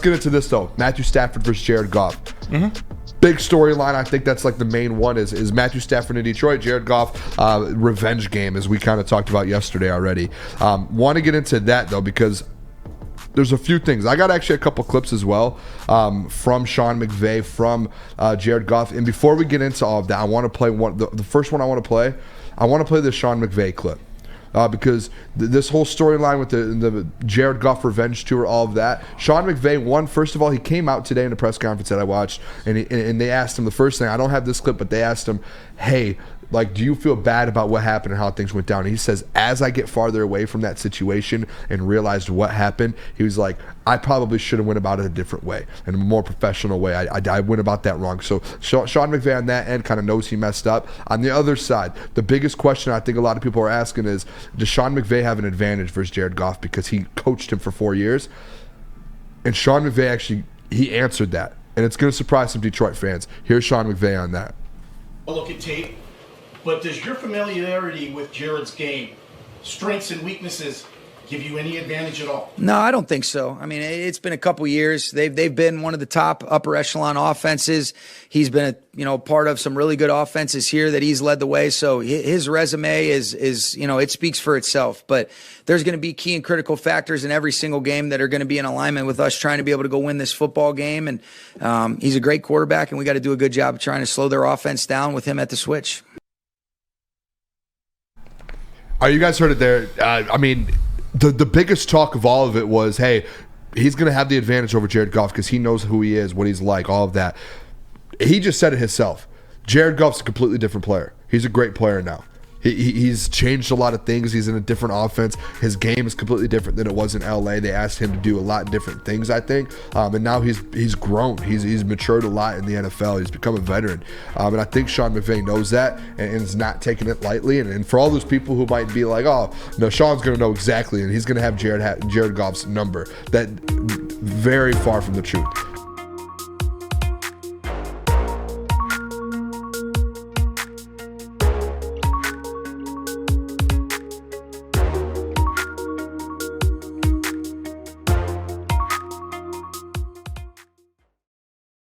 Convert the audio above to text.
Get into this though. Matthew Stafford versus Jared Goff. Big storyline. I think that's like the main one is Matthew Stafford in Detroit, Jared Goff revenge game, as we kind of talked about yesterday already. Want to get into that though because there's a few things. I got actually a couple clips as well from Sean McVay, from Jared Goff. And before we get into all of that, I want to play the first one I want to play. I want to play the Sean McVay clip. Because this whole storyline with the Jared Goff revenge tour, all of that. Sean McVay, first of all, he came out today in the press conference that I watched, and they asked him the first thing. I don't have this clip, but they asked him, hey, like, do you feel bad about what happened and how things went down? And he says, as I get farther away from that situation and realized what happened, he was like, I probably should have went about it a different way, in a more professional way. I went about that wrong. So Sean McVay on that end kind of knows he messed up. On the other side, the biggest question I think a lot of people are asking is, does Sean McVay have an advantage versus Jared Goff because he coached him for 4 years? And Sean McVay actually, he answered that. And it's going to surprise some Detroit fans. Here's Sean McVay on that. I'll look at tape. But does your familiarity with Jared's game, strengths and weaknesses, give you any advantage at all? No, I don't think so. I mean, it's been a couple years. They've been one of the top upper echelon offenses. He's been part of some really good offenses here that he's led the way. So his resume is it speaks for itself. But there's going to be key and critical factors in every single game that are going to be in alignment with us trying to be able to go win this football game. And he's a great quarterback, and we got to do a good job of trying to slow their offense down with him at the switch. You guys heard it there. I mean, the biggest talk of all of it was, hey, he's going to have the advantage over Jared Goff because he knows who he is, what he's like, all of that. He just said it himself. Jared Goff's a completely different player. He's a great player now. He's changed a lot of things. He's in a different offense. His game is completely different than it was in LA. They asked him to do a lot of different things, I think. And now he's grown. He's matured a lot in the NFL. He's become a veteran. And I think Sean McVay knows that and is not taking it lightly. And for all those people who might be like, oh, no, Sean's going to know exactly, and he's going to have Jared Goff's number. That very far from the truth.